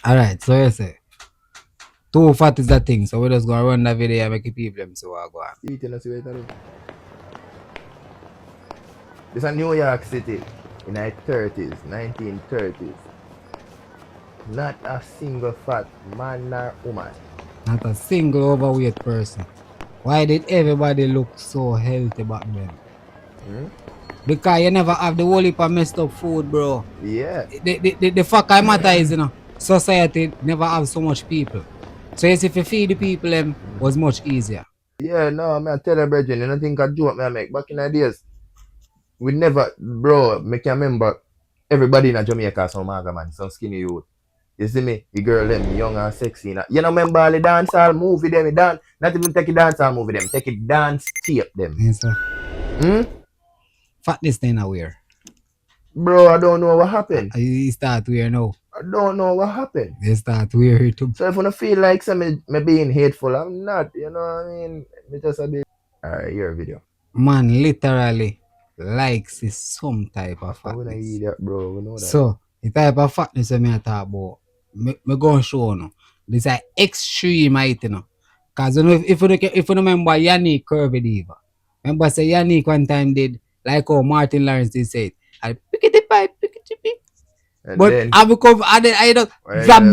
Alright, so you say too fat is the thing, so we just gonna run that video and make it people them so I go on. This is New York City in the 30s, 1930s. Not a single fat man or woman. Not a single overweight person. Why did everybody look so healthy back then? Because you never have the whole heap of messed up food, bro. Yeah. The fact I matter is, society never have so much people. So yes, if you feed the people, them was much easier. Yeah, no, I tell you, brethren, you don't think I joke me I make. Back in the days, we never, bro, me can remember everybody in Jamaica, some maga man, some skinny youth. You see me? The girl them young and sexy. You know, remember all the dancehall movie them, dance, not even take a dancehall movie them, take a dance tape them. Yes, sir. Fatness then aware. Bro, I don't know what happened. You start weird now. I don't know what happened. They start weird too. So if you feel like me being hateful, I'm not, you know what I mean? Me just a bit. Alright, your video. Man literally likes is some type of fatness. I wouldn't eat that, bro. We know that. So the type of fatness that I talk about, me go and show you. This is extreme height, Cause if you remember Yannick Curvy Diva, remember say Yannick one time did like how Martin Lawrence did say it. I pick it pipe, pick it pick. But then, I become I don't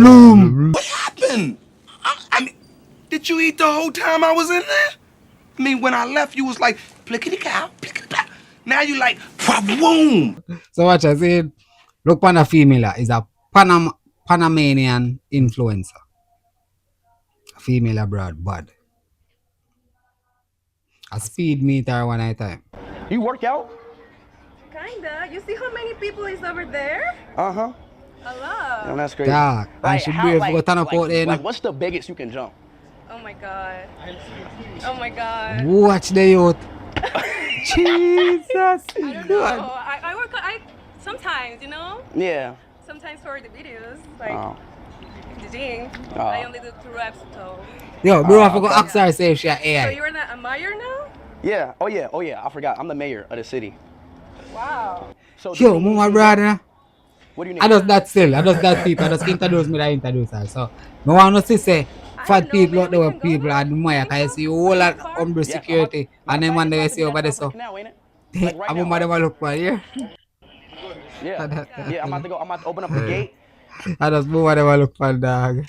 bloom. What happened? I mean, did you eat the whole time I was in there? I mean, when I left, you was like plickety cow, plickety cow. Now you like boom. So what I said, look, Pana female is a Panamanian influencer. A female abroad, bad. A speed meter one at a time. You work out? Kinda. You see how many people is over there? Uh-huh. A lot. And that's crazy. Yeah, I should be able to turn up out there. Like, what's the biggest you can jump? Oh my god. Oh my god. Watch the youth. Jesus. I don't know. I work. Sometimes, Yeah. Sometimes for the videos, like the gym. I only do 2 reps so. Yo, bro, I forgot to ask her say if she a AI. So you're a mayor now? Yeah. Oh yeah. I forgot. I'm the mayor of the city. Wow. So yo, my brother. What do you need? I just that still. I just that people. I just introduce me. I introduce her. So, no one to say fat people out there with people admire. Cause you see all that umbrella security and them one they see over there. So, I'm gonna look for here. Yeah. Yeah. I'm about to open up the gate. I just move whatever look for dog.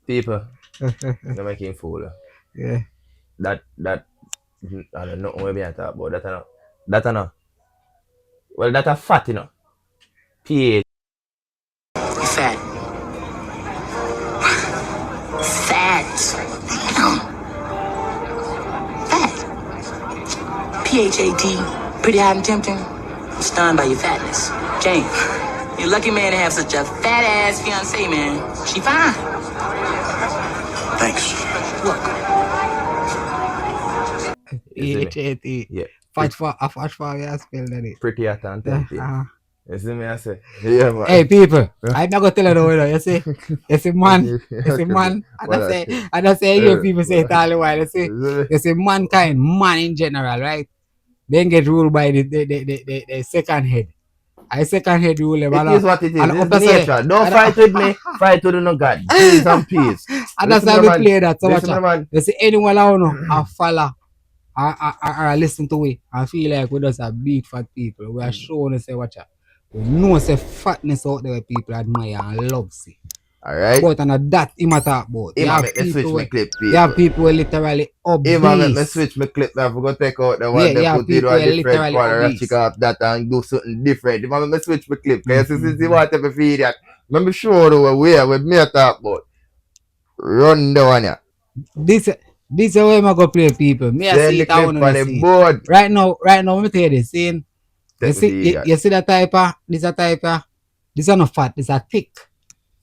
People, you're making fool. Yeah. That I don't know what I talk about. That I know. Well, that's a fat, pH. Fat. Fat. Fat. PHAT. Pretty hot and tempting. I'm stunned by your fatness. James, you're a lucky man to have such a fat ass fiance, man. She fine. Thanks. Look. PHAT. Yeah. Fat for you spell that. Pretty hot and tempting. You see me, I say? Yeah, man. Hey, people, I'm not going to tell you though, you see? You see, man. You see, man. And I say, you people say it all the while. You see, mankind, man in general, right? Then get ruled by the second head. I second head rule them. It is what it is. It's nature. Don't fight with me. Fight with no God. Peace and peace. And that's how we play that. So much. You see, anyone I know, I follow or listen to it, I feel like we just are big fat people. We are showing us, say, watch out. We know say fatness out there people admire and love see. Alright. But and that him a talk about. You have people switch clip, you have people who literally obese. If I make me switch my clip, I forgot to take out the one that put it on different color and check off that and do something different. If I make me switch my clip, because since you want to feed that, let me show you where with me talk about. Run down here. This is where I'm going to play people. Me I see it I want to see. Board. Right now, let me tell you this scene. You see that type of, this is not fat, this is thick.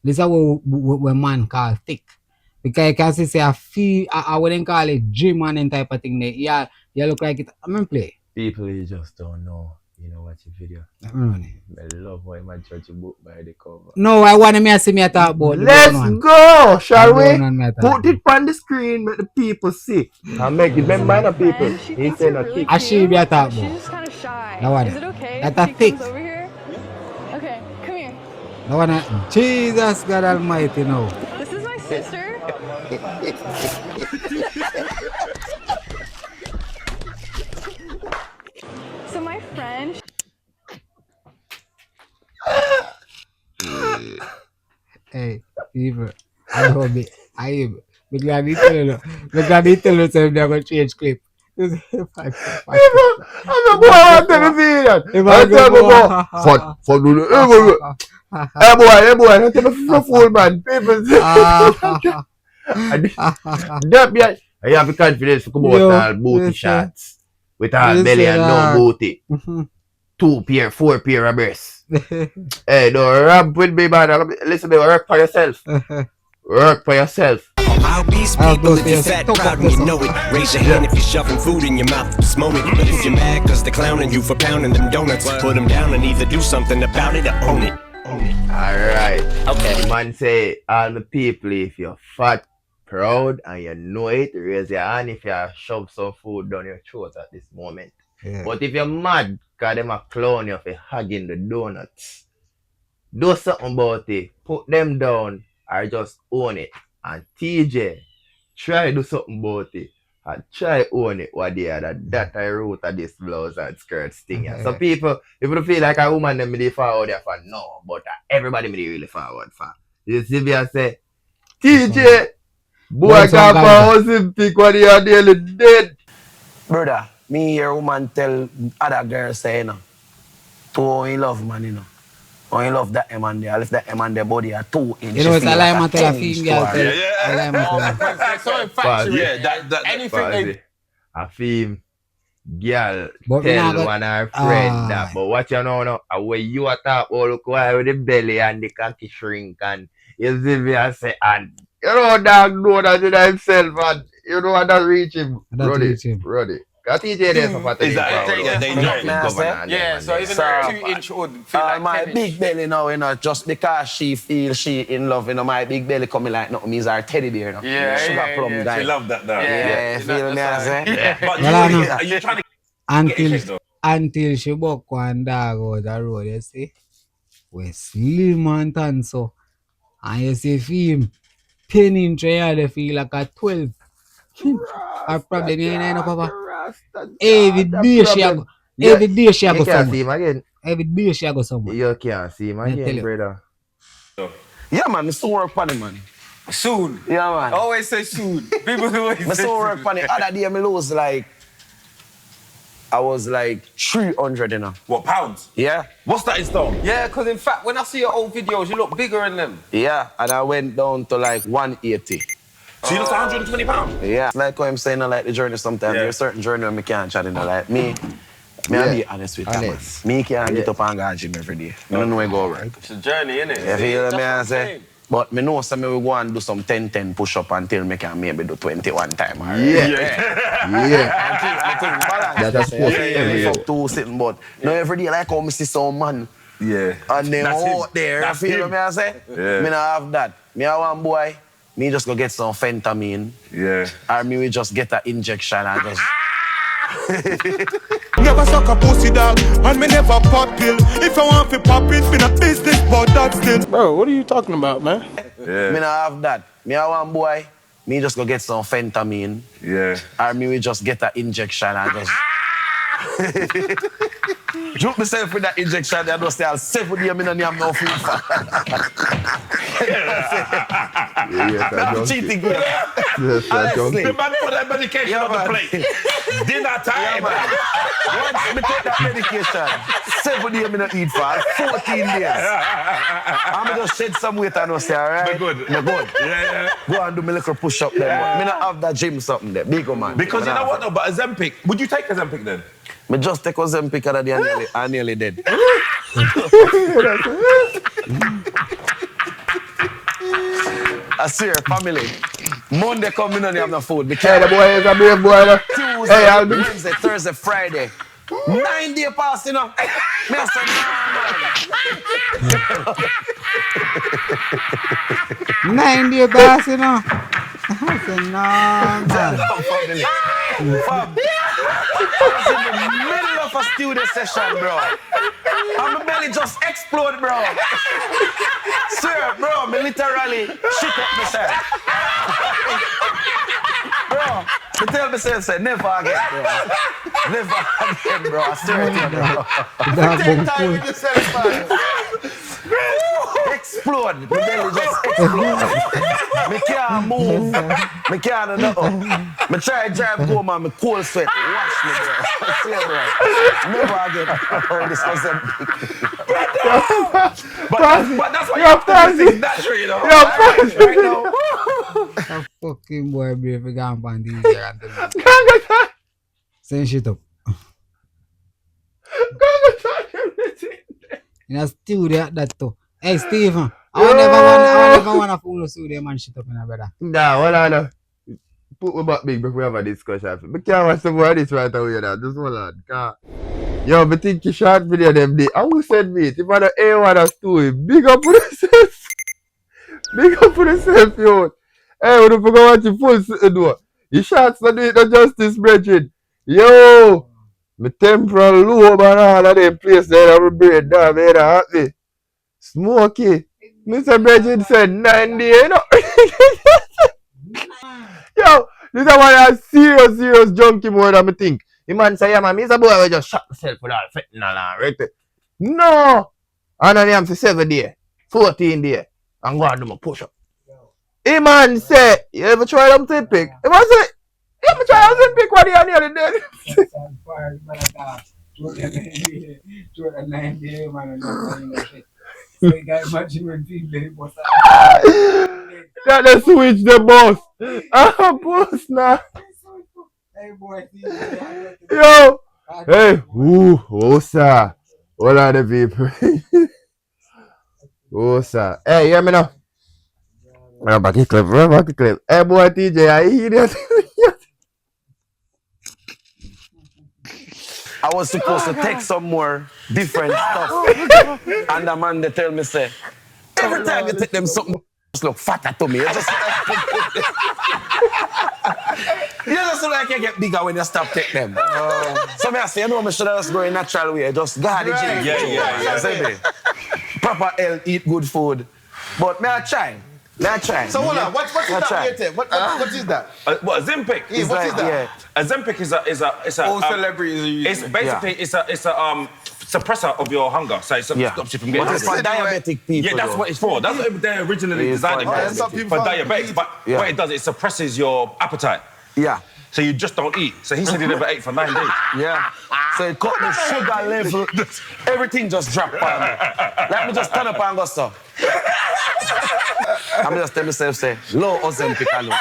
This is what man call thick. Because you can see, say, I wouldn't call it gym and type of thing. Yeah, you look like it. I'm going to play. People, you just don't know. Watch the video. I love why my judge book by the cover. No, I want me to see me talk about. Let's go, shall we? Put it on the screen, make the people see. And make it remember the people. He said not thick. I should be a talk about. She's just kind of shy. No, is it okay? That's a thick. Over here? Okay, come here. No one, Jesus God Almighty, no. This is my sister. So my friend. Hey, people, I know me. Me glad he tell you. Me glad he tell you so they're going to change clip. I'm a boy, I'm telling you that. I tell me about for the hey boy, I tell me for fool man. People that be I have confidence to come out all booty shots with all belly and no booty. 2 pair, 4 pair of breasts. Hey, don't rap with me, man. Listen, me, work for yourself. Work for yourself. I'll be people if you're fat, proud and you know it. Raise your hand if you're shoving food in your mouth at this moment. But if you're mad cause they're clowning you for pounding them donuts, put them down and either do something about it or own it. Alright. Okay. Man say, all the people, if you're fat, proud, and you know it, raise your hand if you shove some food down your throat at this moment. Yeah. But if you're mad, cause them a clown you for hugging the donuts, do something about it. Put them down or just own it. And Teejay, try do something about it. And try own it what they are that I wrote at this blouse and skirts thing. Yeah. So people, if you feel like a woman them they forward there for no, but everybody me really forward for. You see me I say, Teejay, boy got for Ozempic what they are nearly dead. Brother, me hear woman tell other girls say, you know, to only love man, you know. Only love that man there. I left that man there body at 2 inches. You know, it's a lie man tell a female. So factory. Yeah, that anything they... A femme girl But tell one of her friend that. But what you know now, when you are talk about look why with the belly and the cocky shrink and you see me I say and you know dog know that in himself and you know that reach him. Ruddy. Cause Teejay there so fat. Is that they yeah, so even a 2-inch would feel like my big belly now, you know, just because she feels she in love, you know, my big belly coming like nothing means our teddy bear, you know. Yeah, sugar plum guy. She love that though. Yeah, feel me I say? Yeah. But are you trying to until she walk one dog out the road, you see? We slim and tan so. And you see film 10 inch they feel like a 12. Our problem you know, Papa. Every day she go. Every day she go somewhere. See him again. Every day she go somewhere. You can't see him again, brother. Yeah, man, I still work on it, man. Soon. Yeah, man. Always say soon. People always say I still work on it. Other day, I lose like, I was like 300, you know. What, pounds? Yeah. What's that in stone? Yeah, because in fact, when I see your old videos, you look bigger in them. Yeah, and I went down to like 180. So you lost 120 pounds? Yeah. Like what I'm saying, I like the journey sometimes. There's a certain journey when I can't chat, you know, like me. I'll be honest with you, man. Me can't get up and go to gym every day. I don't know where to go work. It's a journey, innit? You feel me, I say? But I know some will go and do some 10-10 push-up until I can maybe do 21 time. Right? Yeah. That's a sport every day. Two sitting, but no every day like how I see some man. Yeah. And they out there, you feel me, I say? Yeah. Me not have that. Me have one boy, me just go get some fentanyl. Yeah. Or me will just get an injection and just... Never suck a pussy dog, and me never pop pill. If I want to pop it, been a business, but that's still. Bro, what are you talking about, man? Yeah. Me not have that. Me have one boy, me just go get some fentanyl. Yeah. Or me will just get an injection and just... Joke myself with that injection, I just say, I'll 7 days, I don't have no food. That's cheating. The man put that medication on the plate. Dinner time. Once I take that medication, 7 days I don't eat for 14 days. I'm just shed some weight and I say, all right? Good. Yeah. Go and do my little push-up then. I don't have that gym something there. Big man. Because you know what though, but Ozempic, would you take Ozempic then? I just take Ozempic and I nearly dead. I see your family. Monday come in and you have no food. Hey, the boy is a brave boy. Tuesday, Wednesday, Thursday, Friday. 9 days past, you know. Me say, no, 9 days pass, you know. I said, no, man. I was in the middle of a studio session, bro. And my belly just explode, bro. Sir, bro, me literally shit up myself. Bro, me tell myself, say, never again, bro. Never again, bro. I swear to you, bro. Take time with yourself, man. Explode. My belly just explode. Me can't move. Me can't do nothing. Me try to drive home and me cold sweat. Wash me, bro. I swear, bro. Never again. Oh, this was a But that's why you have to do things naturally, you know. Right now. A fucking boy brave for going on DJ and the send shit up. In a studio that too. Hey Stephen, I never wanna fool the studio man shit up in a brother. Nah, hold on. Put me back big before we have a discussion. I can't watch some more of this right away now. Just hold on. Yo, but think you short video them day. I will send me it. If I don't hear one of story, big up for yourself. Big up for yourself, yo. Hey, when you forget what you full do. You shots not do it no justice, brethren. Yo, my temporal lobe and all of them place there, I'm brain down, man, happy. Smoky. Mr. Bridget said 9 days, you know. Yo, this is one of serious junkie more than I think. The man say, yeah, man, me is a boy who just shot myself with all fentanyl and right there. No! And I am for 7 days, 14 days, and go and do my push up. The man say, you ever try Ozempic? The man say, you ever try Ozempic when you are nearly dead? That switch the boss. Boss now. Hey boy, Yo. Hey, sir. What are the people? Sir. Hey, hear me now. Back the clip. Hey boy, Teejay, I hear that. I was supposed to take some more different stuff. And the man they tell me, say, every time you take them something, just look fatter to me. You just look like you get bigger when you stop taking them. So I say, you know, I should have just go in natural way. Just guard the gym. Yeah. Proper health, eat good food. But I try. So hold on, what's that? What is that? What, Ozempic? Yeah, what is that? Yeah. Ozempic is a all celebrities are using it's basically it's a suppressor of your hunger. So it stops you from getting it's for diabetic people. Yeah, that's what it's for. That's what they originally designed it for diabetics. But what it does, it suppresses your appetite. Yeah. So you just don't eat. So he said he never ate for 9 days. Yeah. So it cut the sugar level. Everything just dropped on me. Let me just turn up and go so. I'm just tell myself, say, low Ozempic alone.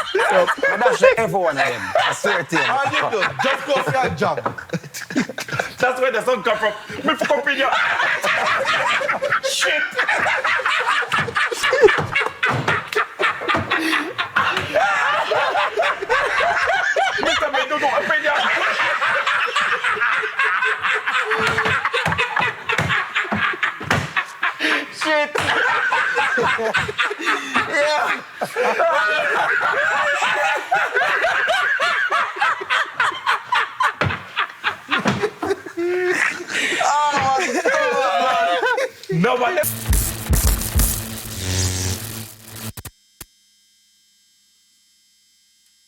And that's every one of them. I swear to you. How you do? Just go for your job. That's where the sun come from. Me for company. Shit. Mr. Medo, don't open your... Shit. Yeah. Oh my God. No, but